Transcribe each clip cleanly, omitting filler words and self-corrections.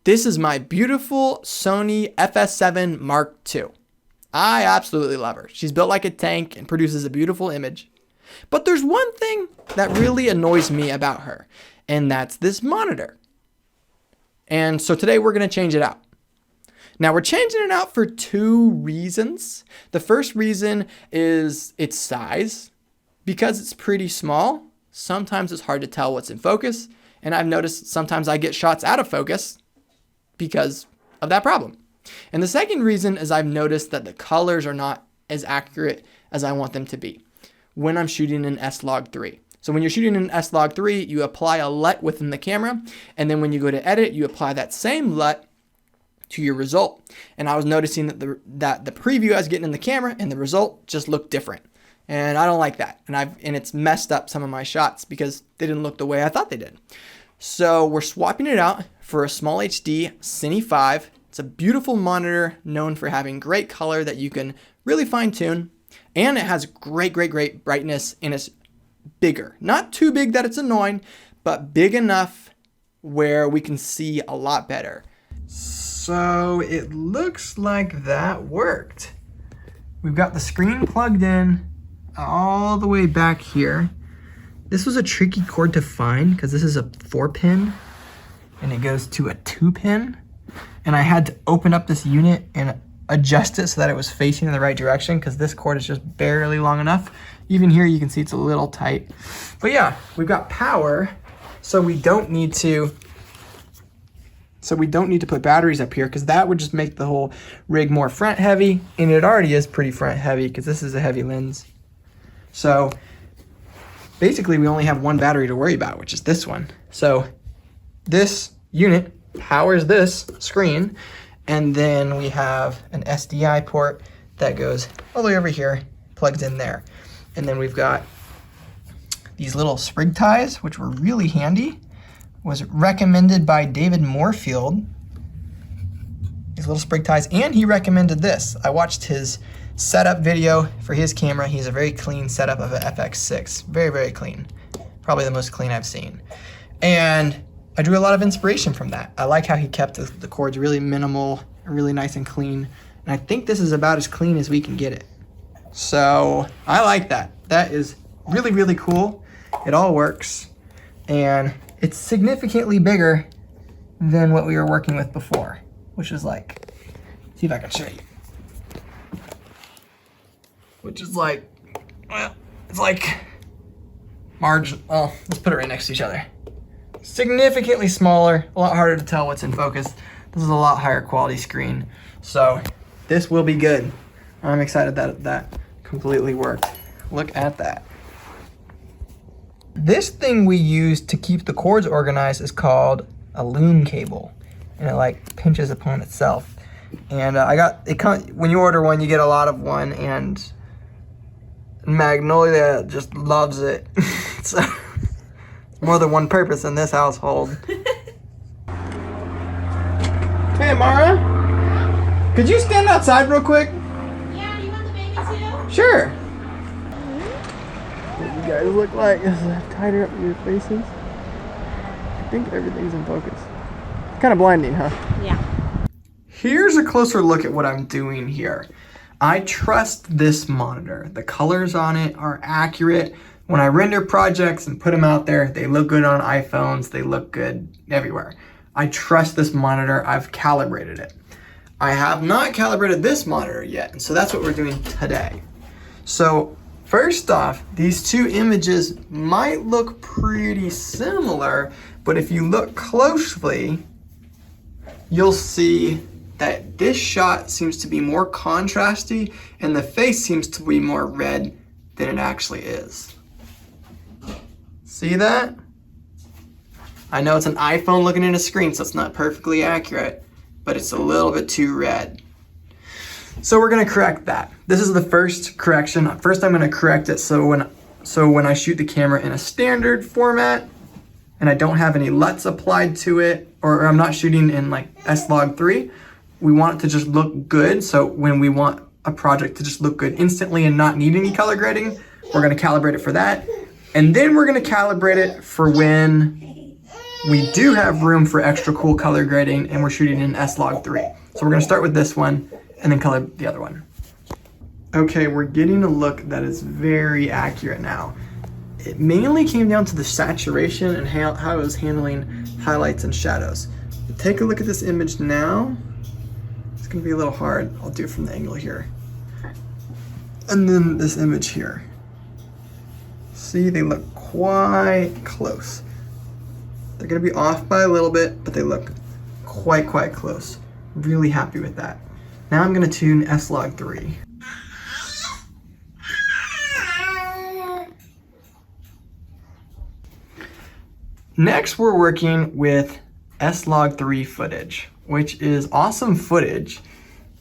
This is my beautiful Sony FS7 Mark II. I absolutely love her. She's built like a tank and produces a beautiful image. But there's one thing that really annoys me about her, and that's this monitor. And so today we're going to change it out. Now we're changing it out for two reasons. The first reason is its size. Because it's pretty small, sometimes it's hard to tell what's in focus, and I've noticed sometimes I get shots out of focus because of that problem. And the second reason is I've noticed that the colors are not as accurate as I want them to be when I'm shooting in S-Log3. So when you're shooting in S-Log3, you apply a LUT within the camera, and then when you go to edit, you apply that same LUT to your result. And I was noticing that the preview I was getting in the camera and the result just looked different. And I don't like that. And it's messed up some of my shots because they didn't look the way I thought they did. So we're swapping it out for a small HD Cine 5. It's a beautiful monitor known for having great color that you can really fine tune. And it has great brightness, and it's bigger. Not too big that it's annoying, but big enough where we can see a lot better. So it looks like that worked. We've got the screen plugged in all the way back here. This was a tricky cord to find because this is a 4-pin and it goes to a 2-pin. And I had to open up this unit and adjust it so that it was facing in the right direction because this cord is just barely long enough. Even here you can see it's a little tight. But yeah, we've got power, so we don't need to put batteries up here because that would just make the whole rig more front heavy, and it already is pretty front heavy because this is a heavy lens. So basically we only have one battery to worry about, which is this one. So this unit powers this screen, and then we have an SDI port that goes all the way over here, plugs in there. And then we've got these little sprig ties, which were really handy. Was recommended by David Moorfield. These little sprig ties, and he recommended this. I watched his setup video for his camera. He's a very clean setup of an FX6. Very clean. Probably the most clean I've seen. And I drew a lot of inspiration from that. I like how he kept the cords really minimal, really nice and clean. And I think this is about as clean as we can get it. So I like that. That is really cool. It all works. And it's significantly bigger than what we were working with before, which is like, see if I can show you. Which is like, well, it's like well, let's put it right next to each other. Significantly smaller, a lot harder to tell what's in focus. This is a lot higher quality screen. So this will be good. I'm excited that that completely worked. Look at that. This thing we use to keep the cords organized is called a loom cable, and it like pinches upon itself. And when you order one, you get a lot of one, and Magnolia just loves it. So more than one purpose in this household. Hey, Mara, could you stand outside real quick? Yeah, you want the baby too? Sure. What you guys look like is tighter up your faces. I think everything's in focus. Kind of blinding, huh? Yeah. Here's a closer look at what I'm doing here. I trust this monitor. The colors on it are accurate. When I render projects and put them out there, they look good on iPhones. They look good everywhere. I trust this monitor. I've calibrated it. I have not calibrated this monitor yet, and so that's what we're doing today. So first off, these two images might look pretty similar, but if you look closely, you'll see that this shot seems to be more contrasty and the face seems to be more red than it actually is. See that? I know it's an iPhone looking at a screen, so it's not perfectly accurate, but it's a little bit too red. So we're gonna correct that. This is the first correction. First I'm gonna correct it so when I shoot the camera in a standard format and I don't have any LUTs applied to it, or I'm not shooting in like S-Log3, we want it to just look good. So when we want a project to just look good instantly and not need any color grading, we're gonna calibrate it for that. And then we're gonna calibrate it for when we do have room for extra cool color grading, and we're shooting in S-Log3. So we're gonna start with this one and then color the other one. Okay, we're getting a look that is very accurate now. It mainly came down to the saturation and how it was handling highlights and shadows. Take a look at this image now. It's gonna be a little hard. I'll do it from the angle here. And then this image here. See, they look quite close. They're gonna be off by a little bit, but they look quite close. Really happy with that. Now I'm gonna tune S-Log3. Next, we're working with S-Log3 footage, which is awesome footage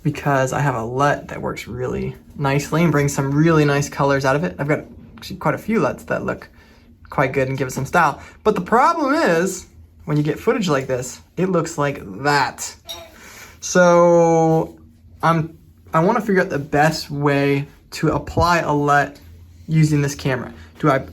because I have a LUT that works really nicely and brings some really nice colors out of it. I've got actually quite a few LUTs that look quite good and give it some style. But the problem is, when you get footage like this, it looks like that. So I want to figure out the best way to apply a LUT using this camera. Do I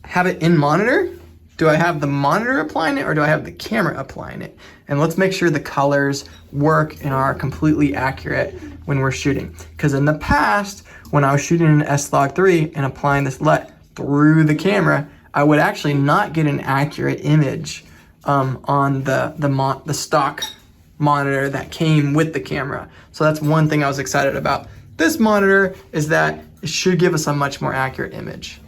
have it in monitor? Do I have the monitor applying it, or do I have the camera applying it? And let's make sure the colors work and are completely accurate when we're shooting. Because in the past, when I was shooting in S-Log3 and applying this LUT through the camera, I would actually not get an accurate image on the stock monitor that came with the camera. So that's one thing I was excited about. This monitor is that it should give us a much more accurate image.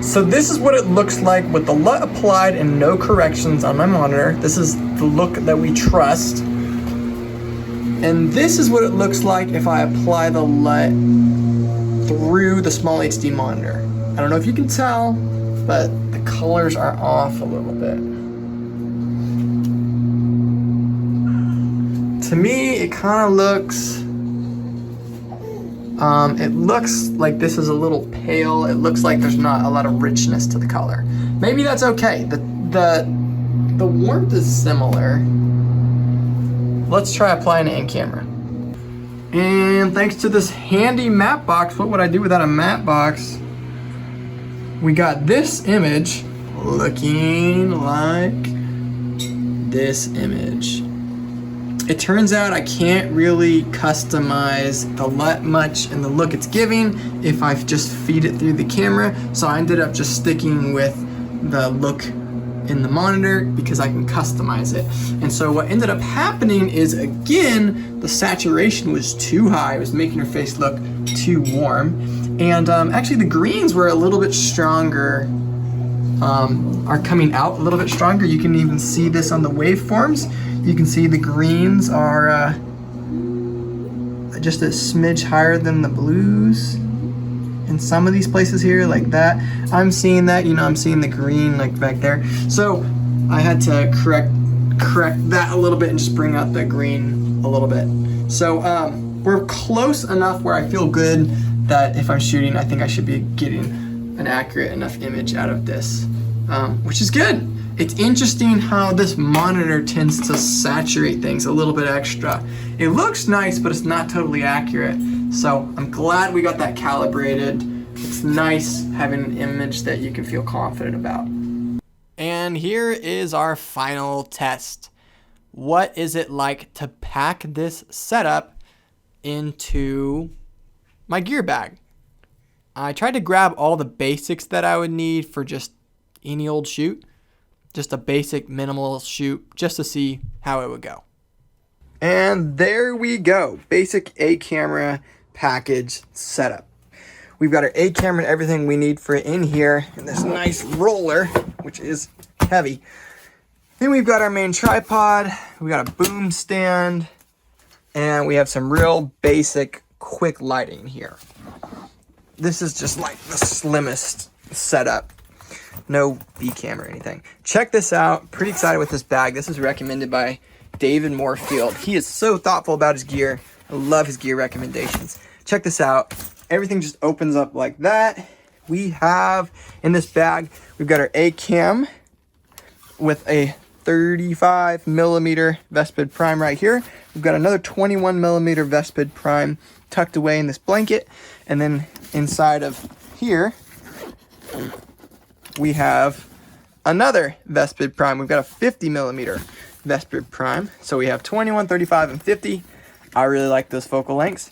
So this is what it looks like with the LUT applied and no corrections on my monitor. This is the look that we trust. And this is what it looks like if I apply the LUT through the small HD monitor. I don't know if you can tell, but the colors are off a little bit. To me, it kind of looks, it looks like this is a little pale. It looks like there's not a lot of richness to the color. Maybe that's okay. The warmth is similar. Let's try applying it in camera. And thanks to this handy matte box, what would I do without a matte box? We got this image looking like this image. It turns out I can't really customize the LUT much and the look it's giving if I just feed it through the camera. So I ended up just sticking with the look in the monitor because I can customize it. And so what ended up happening is, again, the saturation was too high. It was making her face look too warm. And actually the greens were a little bit stronger, are coming out a little bit stronger. You can even see this on the waveforms. You can see the greens are just a smidge higher than the blues in some of these places here, like that. I'm seeing that, I'm seeing the green like back there. So I had to correct that a little bit and just bring out the green a little bit. So we're close enough where I feel good that if I'm shooting, I think I should be getting an accurate enough image out of this, which is good. It's interesting how this monitor tends to saturate things a little bit extra. It looks nice, but it's not totally accurate. So I'm glad we got that calibrated. It's nice having an image that you can feel confident about. And here is our final test. What is it like to pack this setup into my gear bag? I tried to grab all the basics that I would need for just any old shoot. Just a basic minimal shoot just to see how it would go. And there we go. Basic A camera package setup. We've got our A camera and everything we need for it in here, and this nice roller, which is heavy. Then we've got our main tripod, we got a boom stand, and we have some real basic quick lighting here. This is just like the slimmest setup. No B cam or anything. Check this out. Pretty excited with this bag. This is recommended by David Moorfield. He is so thoughtful about his gear. I love his gear recommendations. Check this out. Everything just opens up like that. We have in this bag, we've got our A cam with a 35 millimeter Vespid prime right here. We've got another 21 millimeter Vespid prime tucked away in this blanket. And then inside of here, we have another Vespid Prime. We've got a 50 millimeter Vespid Prime. So we have 21, 35, and 50. I really like those focal lengths.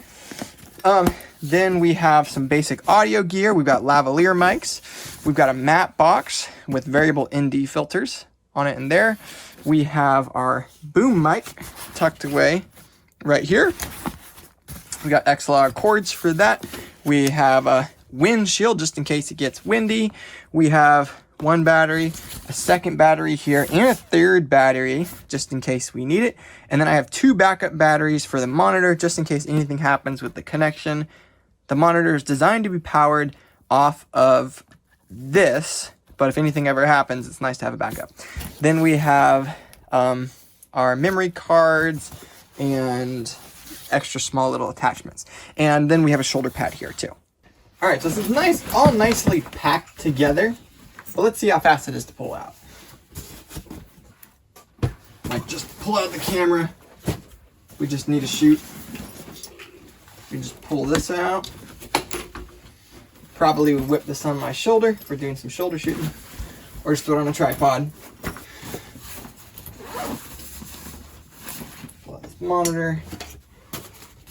Then we have some basic audio gear. We've got lavalier mics. We've got a matte box with variable ND filters on it and there. We have our boom mic tucked away right here. We got XLR cords for that. We have a windshield just in case it gets windy. We have one battery, a second battery here, and a third battery just in case we need it. And then I have 2 backup batteries for the monitor just in case anything happens with the connection. The monitor is designed to be powered off of this, but if anything ever happens, it's nice to have a backup. Then we have our memory cards and extra small little attachments. And then we have a shoulder pad here too. All right, so this is nice, all nicely packed together. But let's see how fast it is to pull out. Like, just pull out the camera. We just need to shoot. We just pull this out. Probably would whip this on my shoulder if we're doing some shoulder shooting. Or just throw it on a tripod. Pull out this monitor.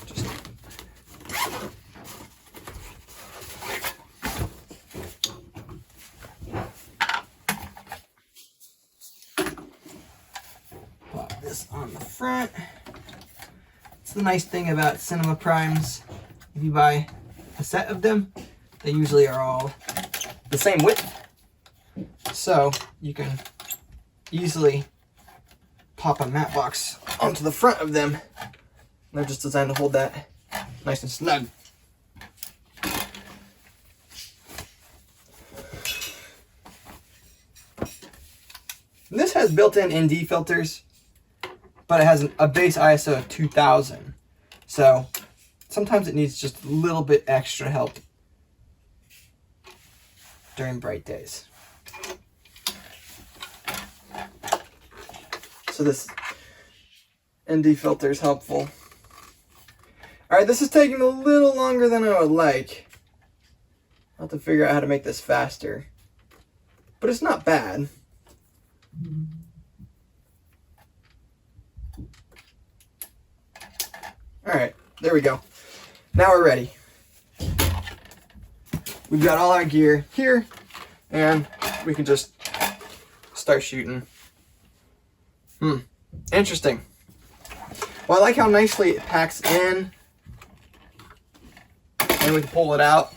Just pop this on the front. It's the nice thing about cinema primes. If you buy a set of them, they usually are all the same width. So you can easily pop a matte box onto the front of them. They're just designed to hold that nice and snug. This has built-in ND filters, but it has a base ISO of 2000. So sometimes it needs just a little bit extra help during bright days. So this ND filter is helpful. All right, this is taking a little longer than I would like. I'll have to figure out how to make this faster, but it's not bad. All right, there we go. Now we're ready. We've got all our gear here, and we can just start shooting. Interesting. Well, I like how nicely it packs in, and we can pull it out.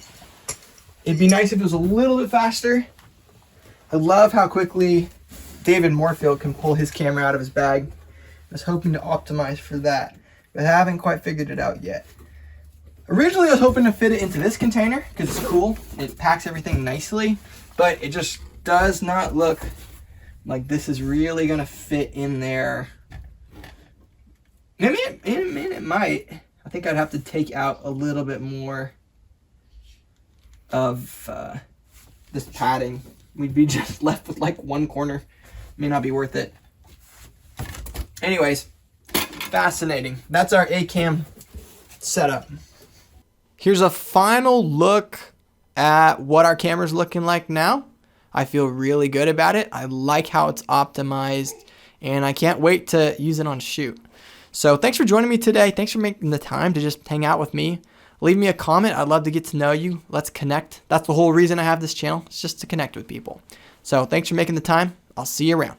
It'd be nice if it was a little bit faster. I love how quickly David Moorfield can pull his camera out of his bag. I was hoping to optimize for that, but I haven't quite figured it out yet. Originally, I was hoping to fit it into this container because it's cool. It packs everything nicely, but it just does not look like this is really going to fit in there. Maybe it might. I think I'd have to take out a little bit more of this padding. We'd be just left with like one corner. May not be worth it. Anyways, fascinating. That's our A-cam setup. Here's a final look at what our camera's looking like now. I feel really good about it. I like how it's optimized, and I can't wait to use it on shoot. So thanks for joining me today. Thanks for making the time to just hang out with me. Leave me a comment. I'd love to get to know you. Let's connect. That's the whole reason I have this channel. It's just to connect with people. So thanks for making the time. I'll see you around.